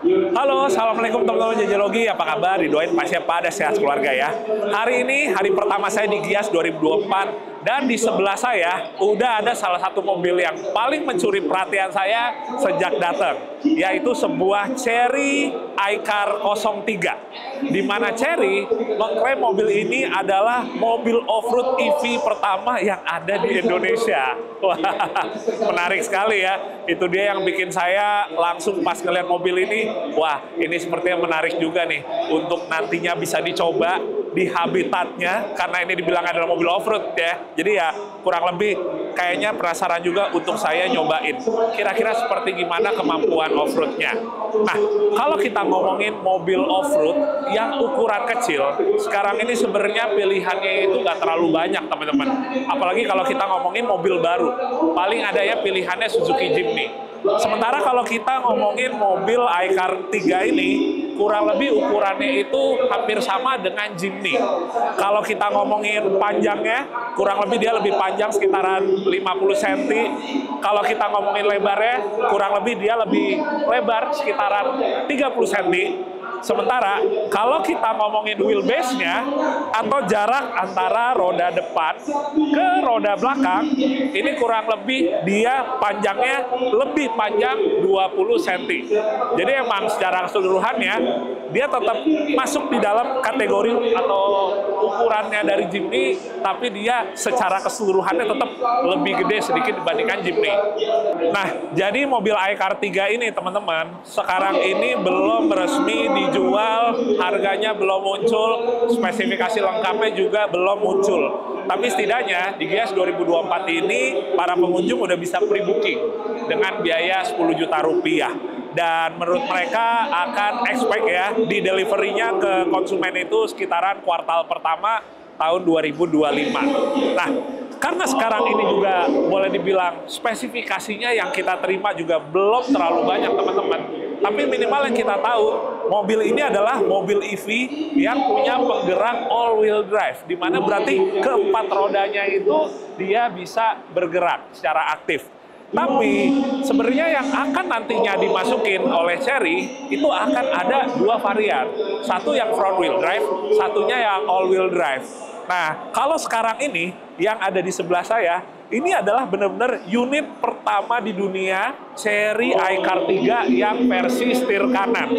Halo, assalamualaikum teman-teman Jajalogi. Apa kabar? Didoain pasnya pada sehat keluarga ya. Hari ini hari pertama saya di Gias 2024 dan di sebelah saya udah ada salah satu mobil yang paling mencuri perhatian saya sejak datang, yaitu sebuah Chery iCar 03. Di mana Chery mengklaim mobil ini adalah mobil off-road EV pertama yang ada di Indonesia. Wah, menarik sekali ya. Itu dia yang bikin saya langsung pas ngeliat mobil ini, wah ini sepertinya menarik juga nih untuk nantinya bisa dicoba di habitatnya, karena ini dibilang adalah mobil off-road ya. Jadi ya kurang lebih kayaknya penasaran juga untuk saya nyobain. Kira-kira seperti gimana kemampuan off-roadnya. Nah, kalau kita ngomongin mobil off-road yang ukuran kecil, sekarang ini sebenarnya pilihannya itu nggak terlalu banyak teman-teman. Apalagi kalau kita ngomongin mobil baru, paling ada ya pilihannya Suzuki Jimny. Sementara kalau kita ngomongin mobil iCar 3 ini, kurang lebih ukurannya itu hampir sama dengan Jimny. Kalau kita ngomongin panjangnya, kurang lebih dia lebih panjang sekitaran 50 cm. Kalau kita ngomongin lebarnya, kurang lebih dia lebih lebar sekitaran 30 cm. Sementara kalau kita ngomongin wheelbase-nya atau jarak antara roda depan ke roda belakang, ini kurang lebih dia panjangnya lebih panjang 20 cm. Jadi emang secara keseluruhannya dia tetap masuk di dalam kategori atau ukurannya dari Jimny, tapi dia secara keseluruhannya tetap lebih gede sedikit dibandingkan Jimny. Nah, jadi mobil iCar 3 ini teman-teman, sekarang ini belum resmi dijual, harganya belum muncul, spesifikasi lengkapnya juga belum muncul. Tapi setidaknya di Gias 2024 ini para pengunjung udah bisa pre-booking dengan biaya 10 juta rupiah. Dan menurut mereka akan expect ya di delivery-nya ke konsumen itu sekitaran kuartal pertama tahun 2025. Nah, karena sekarang ini juga boleh dibilang spesifikasinya yang kita terima juga belum terlalu banyak teman-teman. Tapi minimal yang kita tahu, mobil ini adalah mobil EV yang punya penggerak all-wheel drive, di mana berarti keempat rodanya itu dia bisa bergerak secara aktif. Tapi sebenarnya yang akan nantinya dimasukin oleh Chery itu akan ada dua varian. Satu yang front wheel drive, satunya yang all wheel drive. Nah, kalau sekarang ini yang ada di sebelah saya, ini adalah benar-benar unit pertama di dunia Chery iCar 3 yang versi setir kanan.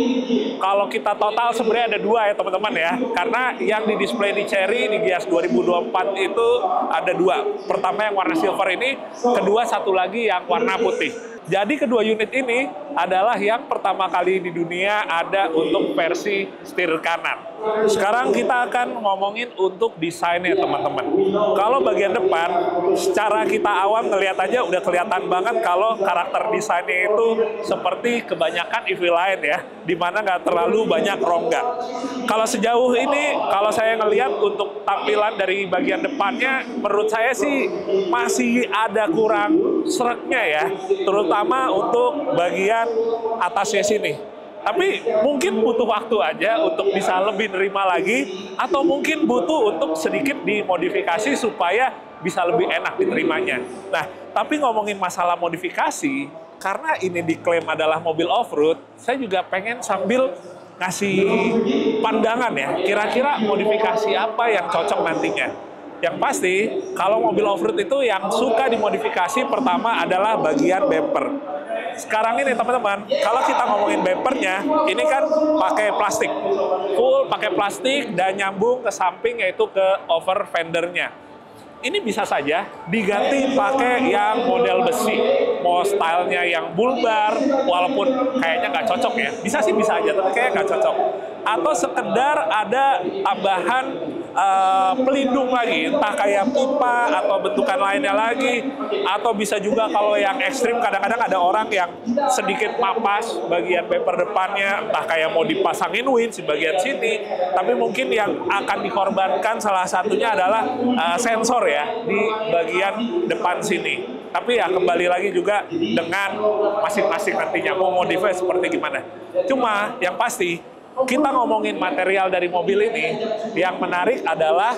Kalau kita total sebenarnya ada dua ya teman-teman ya, karena yang di display di Chery di Gias 2024 itu ada dua. Pertama yang warna silver ini, kedua satu lagi yang warna putih. Jadi kedua unit ini adalah yang pertama kali di dunia ada untuk versi setir kanan. Sekarang kita akan ngomongin untuk desainnya teman-teman. Kalau bagian depan, secara kita awam ngelihat aja udah kelihatan banget kalau karakter desainnya itu seperti kebanyakan EV lain ya, dimana nggak terlalu banyak rongga. Kalau sejauh ini, kalau saya ngelihat untuk tampilan dari bagian depannya, menurut saya sih masih ada kurang sereknya ya, terutama untuk bagian atasnya sini. Tapi mungkin butuh waktu aja untuk bisa lebih nerima lagi, atau mungkin butuh untuk sedikit dimodifikasi supaya bisa lebih enak diterimanya. Nah, tapi ngomongin masalah modifikasi, karena ini diklaim adalah mobil off-road, saya juga pengen sambil ngasih pandangan ya, kira-kira modifikasi apa yang cocok nantinya. Yang pasti, kalau mobil off-road itu yang suka dimodifikasi pertama adalah bagian bumper. Sekarang ini teman-teman, kalau kita ngomongin bumpernya, ini kan pakai plastik. Full pakai plastik dan nyambung ke samping yaitu ke over fendernya. Ini bisa saja diganti pakai yang model besi. Mau stylenya yang bulbar, walaupun kayaknya nggak cocok ya. Bisa sih bisa aja, tapi kayaknya nggak cocok. Atau sekedar ada tambahan pelindung lagi, entah kayak pipa atau bentukan lainnya lagi, atau bisa juga kalau yang ekstrim kadang-kadang ada orang yang sedikit mapas bagian bumper depannya, entah kayak mau dipasangin winch di bagian sini, tapi mungkin yang akan dikorbankan salah satunya adalah sensor ya di bagian depan sini. Tapi ya kembali lagi juga dengan masing-masing nantinya mau modifnya seperti gimana. Cuma yang pasti kita ngomongin material dari mobil ini, yang menarik adalah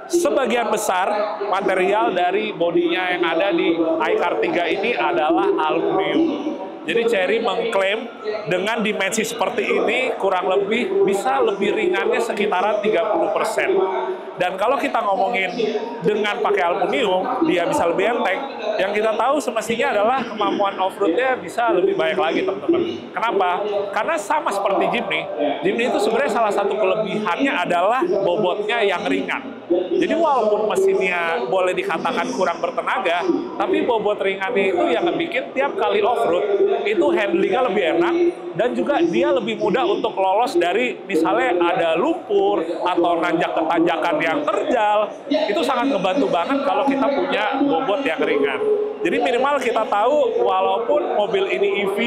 sebagian besar material dari bodinya yang ada di iCar 3 ini adalah aluminium. Jadi Chery mengklaim dengan dimensi seperti ini kurang lebih bisa lebih ringannya sekitaran 30%. Dan kalau kita ngomongin dengan pakai aluminium, dia bisa lebih enteng. Yang kita tahu semestinya adalah kemampuan off-road-nya bisa lebih baik lagi, teman-teman. Kenapa? Karena sama seperti Jimny, Jimny itu sebenarnya salah satu kelebihannya adalah bobotnya yang ringan. Jadi walaupun mesinnya boleh dikatakan kurang bertenaga, tapi bobot ringannya itu yang ngebikin tiap kali off-road itu handlingnya lebih enak, dan juga dia lebih mudah untuk lolos dari misalnya ada lumpur atau nanjak ke tanjakan yang terjal. Itu sangat ngebantu banget kalau kita punya bobot yang ringan. Jadi minimal kita tahu walaupun mobil ini EV,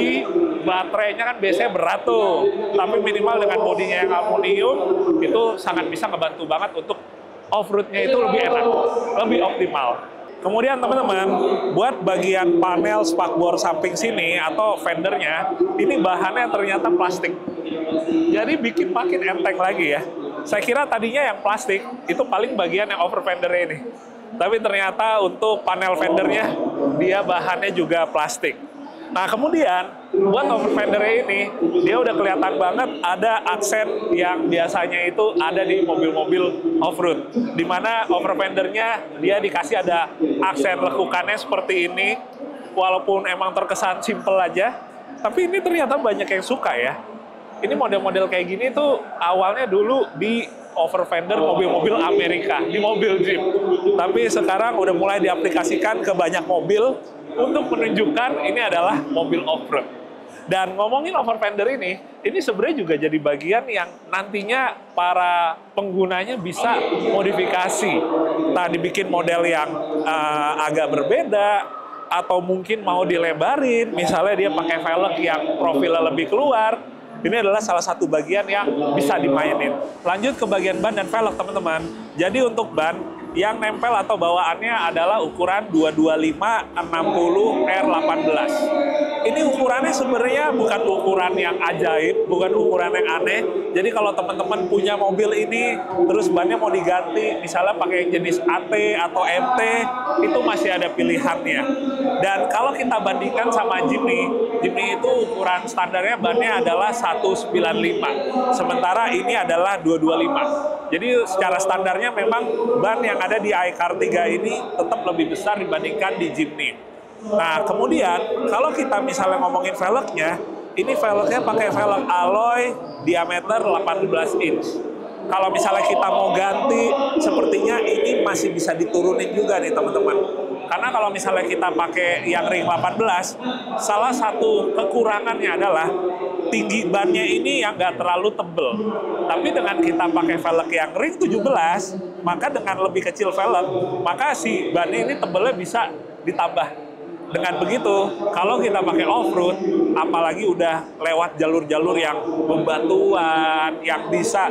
baterainya kan biasanya berat tuh, tapi minimal dengan bodinya yang aluminium itu sangat bisa ngebantu banget untuk off-roadnya itu lebih enak, lebih optimal. Kemudian teman-teman, buat bagian panel spakbor samping sini atau fendernya, ini bahannya ternyata plastik. Jadi bikin makin enteng lagi ya. Saya kira tadinya yang plastik, itu paling bagian yang over fendernya ini. Tapi ternyata untuk panel fendernya, dia bahannya juga plastik. Nah kemudian, buat over fendernya ini, dia udah kelihatan banget ada aksen yang biasanya itu ada di mobil-mobil off-road. Dimana over fendernya, dia dikasih ada aksen lekukannya seperti ini. Walaupun emang terkesan simple aja, tapi ini ternyata banyak yang suka ya. Ini model-model kayak gini tuh awalnya dulu di over fender mobil-mobil Amerika, di mobil Jeep. Tapi sekarang udah mulai diaplikasikan ke banyak mobil untuk menunjukkan ini adalah mobil off-road. Dan ngomongin over fender ini sebenarnya juga jadi bagian yang nantinya para penggunanya bisa modifikasi. Nah, dibikin model yang agak berbeda, atau mungkin mau dilebarin, misalnya dia pakai velg yang profilnya lebih keluar. Ini adalah salah satu bagian yang bisa dimainin. Lanjut ke bagian ban dan velg, teman-teman. Jadi untuk ban, yang nempel atau bawaannya adalah ukuran 225/60R18. Ini ukurannya sebenarnya bukan ukuran yang ajaib, bukan ukuran yang aneh. Jadi kalau teman-teman punya mobil ini, terus bannya mau diganti, misalnya pakai jenis AT atau MT, itu masih ada pilihannya. Dan kalau kita bandingkan sama Jimny, Jimny itu ukuran standarnya bannya adalah 195, sementara ini adalah 225. Jadi secara standarnya memang ban yang ada di iCar 3 ini tetap lebih besar dibandingkan di Jimny. Nah, kemudian kalau kita misalnya ngomongin velgnya, ini velgnya pakai velg alloy diameter 18 inch. Kalau misalnya kita mau ganti, sepertinya ini masih bisa diturunin juga nih teman-teman. Karena kalau misalnya kita pakai yang ring 18, salah satu kekurangannya adalah tinggi bannya ini yang nggak terlalu tebel. Tapi dengan kita pakai velg yang ring 17, maka dengan lebih kecil velg, maka si bannya ini tebelnya bisa ditambah. Dengan begitu, kalau kita pakai off-road, apalagi udah lewat jalur-jalur yang bebatuan, yang bisa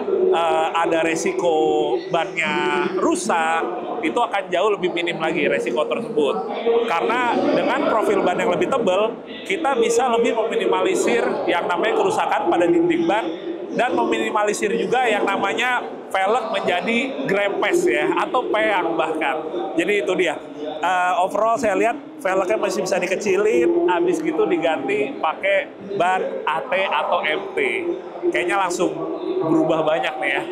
ada resiko bannya rusak, itu akan jauh lebih minim lagi resiko tersebut. Karena dengan profil ban yang lebih tebal, kita bisa lebih meminimalisir yang namanya kerusakan pada dinding ban, dan meminimalisir juga yang namanya velg menjadi grempes ya, atau peang bahkan. Jadi itu dia. Overall saya lihat velgnya masih bisa dikecilin, habis gitu diganti pakai ban AT atau MT. Kayaknya langsung berubah banyak nih ya.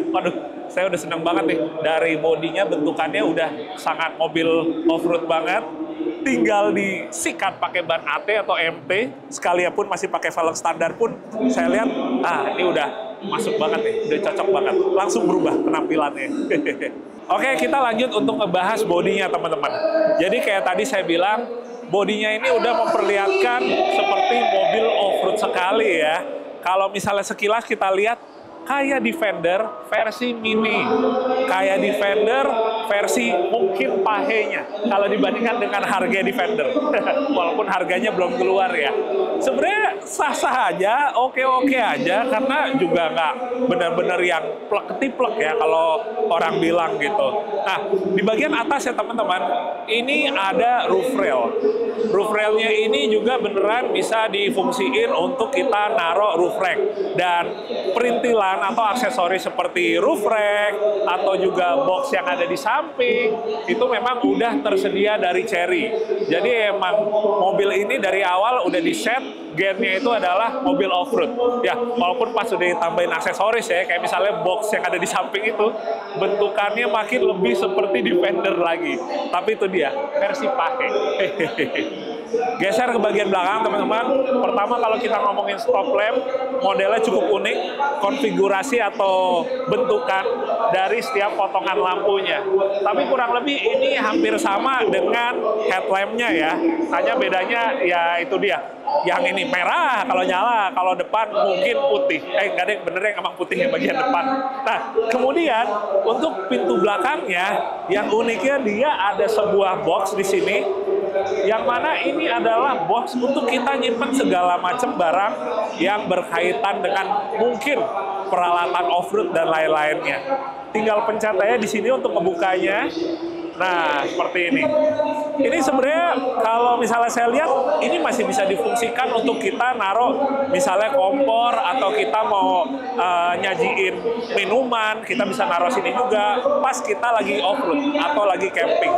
Waduh, saya udah seneng banget nih. Dari bodinya, bentukannya udah sangat mobil off-road banget. Tinggal disikat pakai ban AT atau MT, sekaliapun masih pakai velg standar pun, saya lihat, ini udah masuk banget nih, udah cocok banget. Langsung berubah penampilannya. Oke, kita lanjut untuk ngebahas bodinya, teman-teman. Jadi kayak tadi saya bilang, bodinya ini udah memperlihatkan seperti mobil off-road sekali ya. Kalau misalnya sekilas kita lihat, kayak Defender versi mini, kayak Defender versi mungkin pahenya kalau dibandingkan dengan harga Defender. Walaupun harganya belum keluar ya. Sebenarnya sah-sah aja, oke-oke aja, karena juga nggak benar-benar yang plek-ketiplek ya kalau orang bilang gitu. Nah, di bagian atas ya teman-teman, ini ada roof rail. Roof railnya ini juga beneran bisa difungsiin untuk kita naruh roof rack. Dan perintilan atau aksesoris seperti roof rack atau juga box yang ada di sana samping itu memang udah tersedia dari Chery. Jadi emang mobil ini dari awal udah di set gennya itu adalah mobil off-road. Ya, walaupun pas udah ditambahin aksesoris ya, kayak misalnya box yang ada di samping itu, bentukannya makin lebih seperti Defender lagi. Tapi itu dia, versi pakai. Geser ke bagian belakang, teman-teman. Pertama, kalau kita ngomongin stop lamp, modelnya cukup unik. Konfigurasi atau bentukan dari setiap potongan lampunya. Tapi kurang lebih ini hampir sama dengan headlampnya ya. Hanya bedanya ya itu dia. Yang ini merah kalau nyala, kalau depan mungkin putih. Nggak ada, bener yang emang putih ya bagian depan. Nah, kemudian untuk pintu belakangnya, yang uniknya dia ada sebuah box di sini, yang mana ini adalah box untuk kita nyimpen segala macam barang yang berkaitan dengan mungkin peralatan off-road dan lain-lainnya. Tinggal pencet aja di sini untuk ngebukanya. Nah, seperti ini. Ini sebenarnya kalau misalnya saya lihat, ini masih bisa difungsikan untuk kita naruh misalnya kompor atau kita mau nyajiin minuman, kita bisa naruh sini juga pas kita lagi off-road atau lagi camping.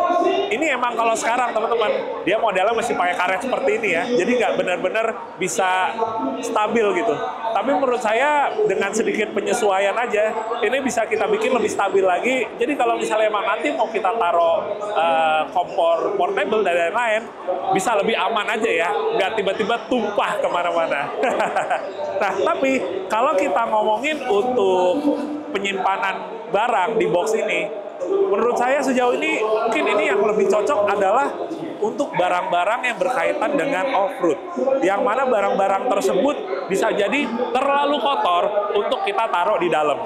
Ini emang kalau sekarang teman-teman, dia modelnya masih pakai karet seperti ini ya, jadi nggak benar-benar bisa stabil gitu. Tapi menurut saya dengan sedikit penyesuaian aja, ini bisa kita bikin lebih stabil lagi. Jadi kalau misalnya emang nanti mau kita taruh kompor portable dan lain-lain, bisa lebih aman aja ya, nggak tiba-tiba tumpah kemana-mana. Nah, tapi kalau kita ngomongin untuk penyimpanan barang di box ini, menurut saya sejauh ini mungkin ini yang lebih cocok adalah untuk barang-barang yang berkaitan dengan off-road, yang mana barang-barang tersebut bisa jadi terlalu kotor untuk kita taruh di dalam.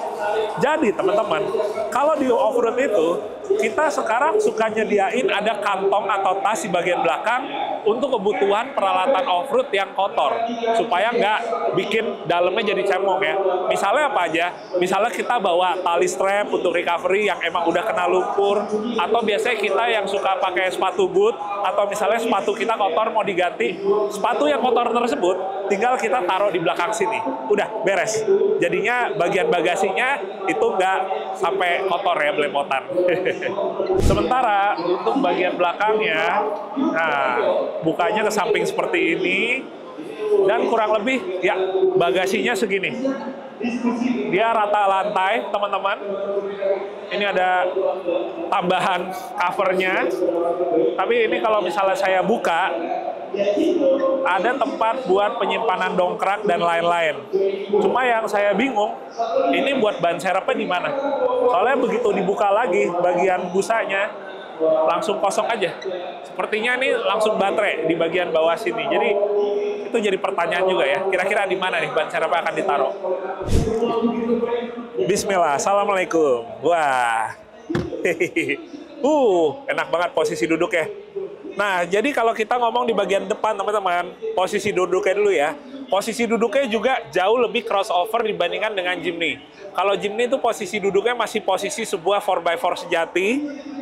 Jadi teman-teman, kalau di off-road itu kita sekarang suka nyediain ada kantong atau tas di bagian belakang untuk kebutuhan peralatan off-road yang kotor, supaya nggak bikin dalamnya jadi cemong ya. Misalnya apa aja? Misalnya kita bawa tali strap untuk recovery yang emang udah kena lumpur, atau biasanya kita yang suka pakai sepatu boot, atau misalnya sepatu kita kotor mau diganti, sepatu yang kotor tersebut tinggal kita taruh di belakang sini, udah beres. Jadinya bagian bagasinya itu nggak sampai kotor ya, belepotan. Sementara untuk bagian belakangnya, nah bukanya ke samping seperti ini, dan kurang lebih ya bagasinya segini. Dia rata lantai, teman-teman. Ini ada tambahan covernya. Tapi ini kalau misalnya saya buka, ada tempat buat penyimpanan dongkrak dan lain-lain. Cuma yang saya bingung, ini buat ban serepnya di mana? Soalnya begitu dibuka lagi bagian busanya, langsung kosong aja. Sepertinya ini langsung baterai di bagian bawah sini. Jadi itu jadi pertanyaan juga ya. Kira-kira di mana nih ban serepnya akan ditaruh? Bismillah, assalamualaikum. Wah, enak banget posisi duduk ya. Nah, jadi kalau kita ngomong di bagian depan, teman-teman, posisi duduknya dulu ya. Posisi duduknya juga jauh lebih crossover dibandingkan dengan Jimny. Kalau Jimny itu posisi duduknya masih posisi sebuah 4x4 sejati,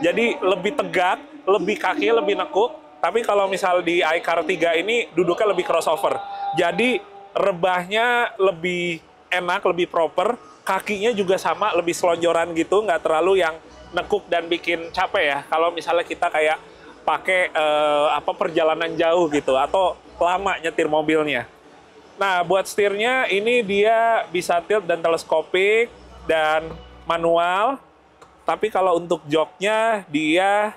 jadi lebih tegak, lebih kaki, lebih nekuk. Tapi kalau misal di iCar 3 ini duduknya lebih crossover. Jadi rebahnya lebih enak, lebih proper, kakinya juga sama, lebih selonjoran gitu, nggak terlalu yang nekuk dan bikin capek ya. Kalau misalnya kita kayak pakai perjalanan jauh gitu atau lama nyetir mobilnya. Nah, buat setirnya ini dia bisa tilt dan teleskopik dan manual. Tapi kalau untuk joknya dia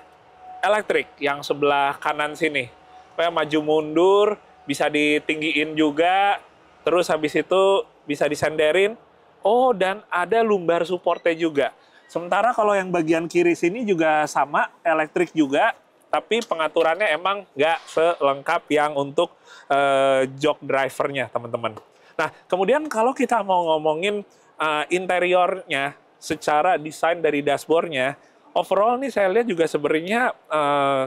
elektrik yang sebelah kanan sini. Kayak maju mundur, bisa ditinggiin juga. Terus habis itu bisa disenderin. Oh, dan ada lumbar supportnya juga. Sementara kalau yang bagian kiri sini juga sama, elektrik juga. Tapi pengaturannya emang nggak selengkap yang untuk jok drivernya, teman-teman. Nah, kemudian kalau kita mau ngomongin interiornya, secara desain dari dashboardnya, overall nih saya lihat juga sebenarnya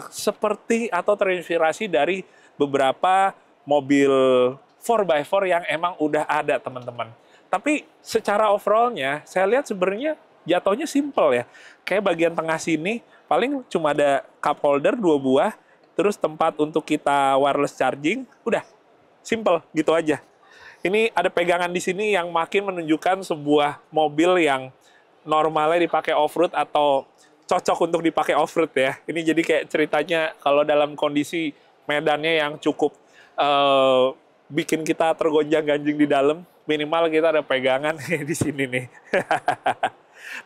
seperti atau terinspirasi dari beberapa mobil 4x4 yang emang udah ada, teman-teman. Tapi secara overallnya, saya lihat sebenarnya jatuhnya simple ya. Kayak bagian tengah sini, paling cuma ada cup holder 2 buah, terus tempat untuk kita wireless charging, udah, simple gitu aja. Ini ada pegangan di sini yang makin menunjukkan sebuah mobil yang normalnya dipakai off-road atau cocok untuk dipakai off-road ya. Ini jadi kayak ceritanya kalau dalam kondisi medannya yang cukup bikin kita tergonjang-ganjing di dalam, minimal kita ada pegangan di sini nih.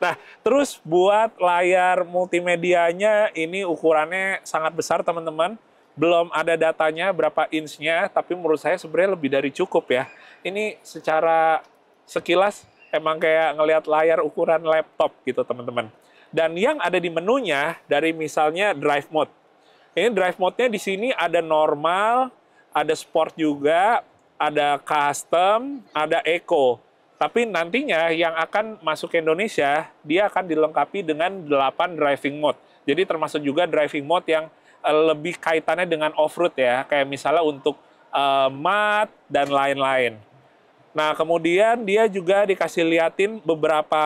Nah, terus buat layar multimedianya ini ukurannya sangat besar, teman-teman. Belum ada datanya berapa inch-nya, tapi menurut saya sebenarnya lebih dari cukup ya. Ini secara sekilas emang kayak ngelihat layar ukuran laptop gitu, teman-teman. Dan yang ada di menunya dari misalnya drive mode. Ini drive mode-nya di sini ada normal, ada sport juga, ada custom, ada eco. Tapi nantinya yang akan masuk ke Indonesia, dia akan dilengkapi dengan 8 driving mode. Jadi termasuk juga driving mode yang lebih kaitannya dengan off-road ya, kayak misalnya untuk mud dan lain-lain. Nah, kemudian dia juga dikasih liatin beberapa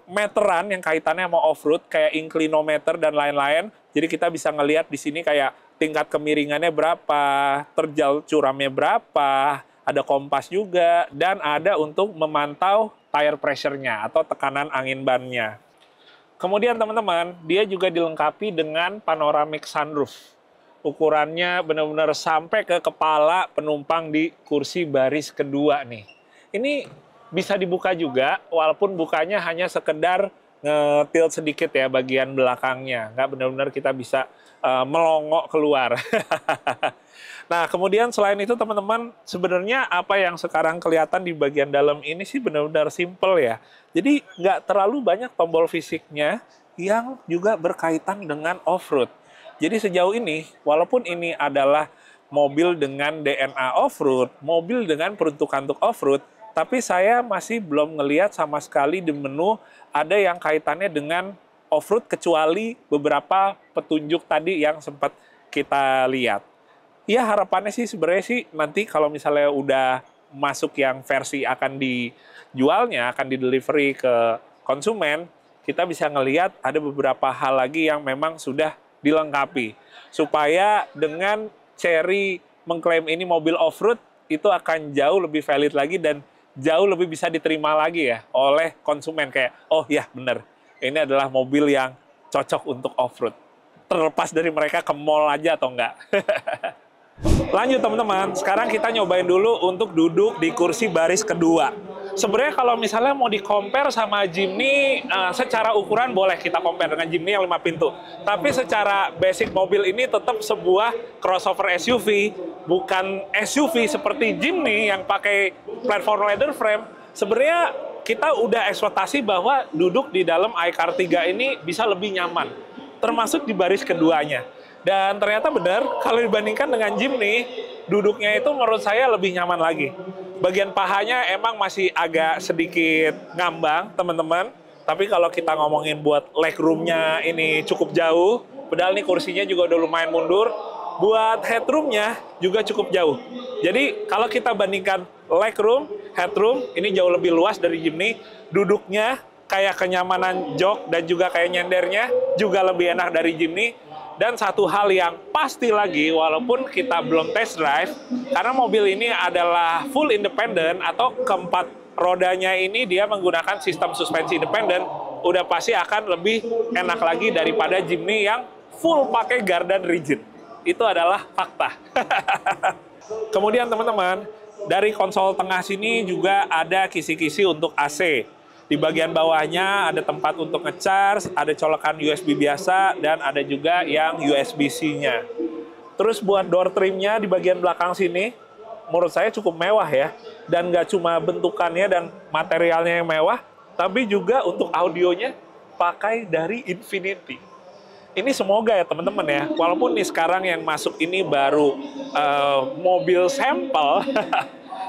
meteran yang kaitannya sama off-road, kayak inclinometer dan lain-lain. Jadi kita bisa ngelihat di sini kayak tingkat kemiringannya berapa, terjal curamnya berapa, ada kompas juga, dan ada untuk memantau tire pressure-nya atau tekanan angin bannya. Kemudian teman-teman, dia juga dilengkapi dengan panoramic sunroof. Ukurannya benar-benar sampai ke kepala penumpang di kursi baris kedua nih. Ini bisa dibuka juga, walaupun bukanya hanya sekedar nge-tilt sedikit ya bagian belakangnya. Nggak benar-benar kita bisa melongok keluar. Nah, kemudian selain itu teman-teman, sebenarnya apa yang sekarang kelihatan di bagian dalam ini sih benar-benar simple ya. Jadi nggak terlalu banyak tombol fisiknya yang juga berkaitan dengan off-road. Jadi sejauh ini, walaupun ini adalah mobil dengan DNA off-road, mobil dengan peruntukan untuk off-road, tapi saya masih belum ngelihat sama sekali di menu ada yang kaitannya dengan off-road kecuali beberapa petunjuk tadi yang sempat kita lihat. Ya harapannya sih sebenarnya sih nanti kalau misalnya udah masuk yang versi akan dijualnya, akan di-delivery ke konsumen, kita bisa ngelihat ada beberapa hal lagi yang memang sudah dilengkapi. Supaya dengan Chery mengklaim ini mobil off-road, itu akan jauh lebih valid lagi dan jauh lebih bisa diterima lagi ya oleh konsumen. Kayak, oh ya bener, ini adalah mobil yang cocok untuk off-road. Terlepas dari mereka ke mall aja atau enggak. Lanjut teman-teman, sekarang kita nyobain dulu untuk duduk di kursi baris kedua. Sebenarnya kalau misalnya mau di-compare sama Jimny, secara ukuran boleh kita compare dengan Jimny yang 5 pintu. Tapi secara basic mobil ini tetap sebuah crossover SUV, bukan SUV seperti Jimny yang pakai platform leather frame. Sebenarnya kita udah ekspektasi bahwa duduk di dalam iCar 3 ini bisa lebih nyaman, termasuk di baris keduanya. Dan ternyata benar, kalau dibandingkan dengan Jimny, duduknya itu menurut saya lebih nyaman lagi. Bagian pahanya emang masih agak sedikit ngambang, teman-teman. Tapi kalau kita ngomongin buat legroom-nya ini cukup jauh, padahal nih kursinya juga udah lumayan mundur, buat headroom-nya juga cukup jauh. Jadi kalau kita bandingkan legroom, headroom, ini jauh lebih luas dari Jimny, duduknya kayak kenyamanan jok dan juga kayak nyendernya juga lebih enak dari Jimny. Dan satu hal yang pasti lagi, walaupun kita belum test drive, karena mobil ini adalah full independent atau keempat rodanya ini dia menggunakan sistem suspensi independen, udah pasti akan lebih enak lagi daripada Jimny yang full pakai gardan rigid. Itu adalah fakta. Kemudian teman-teman, dari konsol tengah sini juga ada kisi-kisi untuk AC. Di bagian bawahnya ada tempat untuk nge-charge, ada colokan USB biasa, dan ada juga yang USB-C-nya. Terus buat door trim-nya di bagian belakang sini, menurut saya cukup mewah ya. Dan nggak cuma bentukannya dan materialnya yang mewah, tapi juga untuk audionya pakai dari Infinity. Ini semoga ya teman-teman ya, walaupun nih sekarang yang masuk ini baru mobil sampel,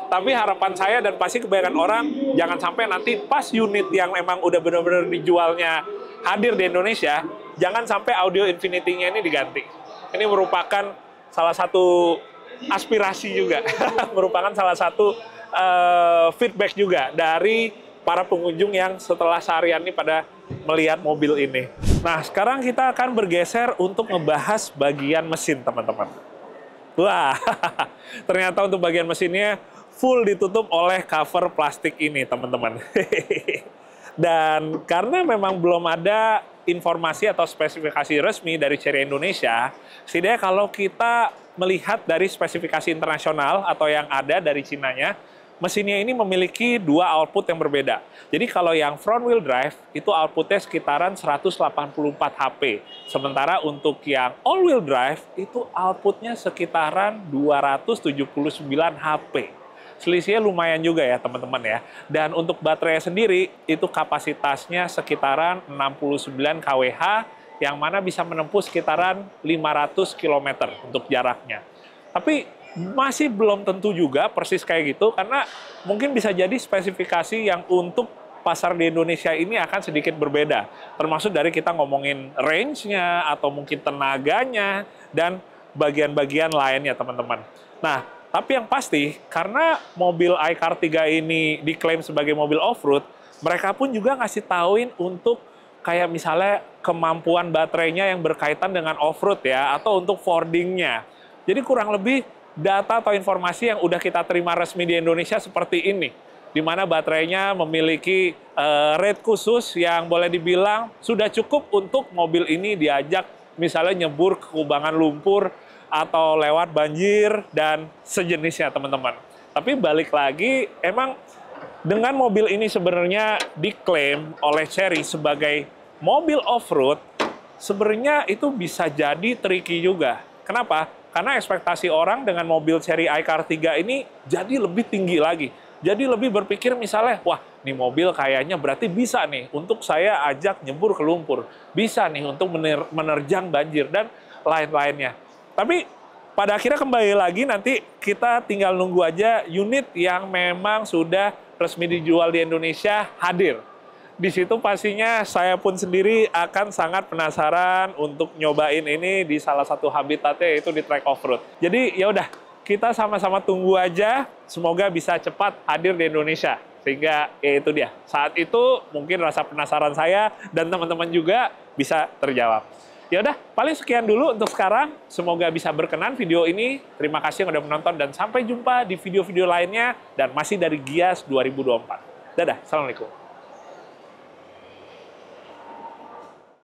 tapi harapan saya dan pasti kebanyakan orang, jangan sampai nanti pas unit yang memang udah benar-benar dijualnya hadir di Indonesia, jangan sampai audio Infinity-nya ini diganti. Ini merupakan salah satu aspirasi juga, merupakan salah satu feedback juga dari para pengunjung yang setelah seharian ini pada melihat mobil ini. Nah, sekarang kita akan bergeser untuk ngebahas bagian mesin, teman-teman. Wah, ternyata untuk bagian mesinnya full ditutup oleh cover plastik ini, teman-teman. Dan karena memang belum ada informasi atau spesifikasi resmi dari Chery Indonesia, setidaknya kalau kita melihat dari spesifikasi internasional atau yang ada dari Cinanya, mesinnya ini memiliki dua output yang berbeda. Jadi kalau yang front wheel drive itu outputnya sekitaran 184 HP. Sementara untuk yang all wheel drive itu outputnya sekitaran 279 HP. Selisihnya lumayan juga ya teman-teman ya. Dan untuk baterai sendiri itu kapasitasnya sekitaran 69 kWh yang mana bisa menempuh sekitaran 500 km untuk jaraknya. Tapi masih belum tentu juga persis kayak gitu, karena mungkin bisa jadi spesifikasi yang untuk pasar di Indonesia ini akan sedikit berbeda. Termasuk dari kita ngomongin range-nya, atau mungkin tenaganya, dan bagian-bagian lainnya, teman-teman. Nah, tapi yang pasti, karena mobil iCar 3 ini diklaim sebagai mobil off-road, mereka pun juga ngasih tauin untuk kayak misalnya kemampuan baterainya yang berkaitan dengan off-road ya, atau untuk fordingnya. Jadi kurang lebih data atau informasi yang udah kita terima resmi di Indonesia seperti ini, di mana baterainya memiliki rate khusus yang boleh dibilang sudah cukup untuk mobil ini diajak misalnya nyebur ke kubangan lumpur atau lewat banjir dan sejenisnya, teman-teman. Tapi balik lagi, emang dengan mobil ini sebenarnya diklaim oleh Chery sebagai mobil off-road, sebenarnya itu bisa jadi tricky juga. Kenapa? Karena ekspektasi orang dengan mobil Chery iCar 3 ini jadi lebih tinggi lagi. Jadi lebih berpikir misalnya, wah, nih mobil kayaknya berarti bisa nih untuk saya ajak nyebur ke lumpur. Bisa nih untuk menerjang banjir dan lain-lainnya. Tapi pada akhirnya kembali lagi nanti kita tinggal nunggu aja unit yang memang sudah resmi dijual di Indonesia hadir. Di situ pastinya saya pun sendiri akan sangat penasaran untuk nyobain ini di salah satu habitatnya, yaitu di track off-road. Jadi ya udah, kita sama-sama tunggu aja, semoga bisa cepat hadir di Indonesia. Sehingga ya itu dia, saat itu mungkin rasa penasaran saya dan teman-teman juga bisa terjawab. Ya udah, paling sekian dulu untuk sekarang. Semoga bisa berkenan video ini. Terima kasih yang udah menonton dan sampai jumpa di video-video lainnya dan masih dari Gias 2024. Dadah, Assalamualaikum.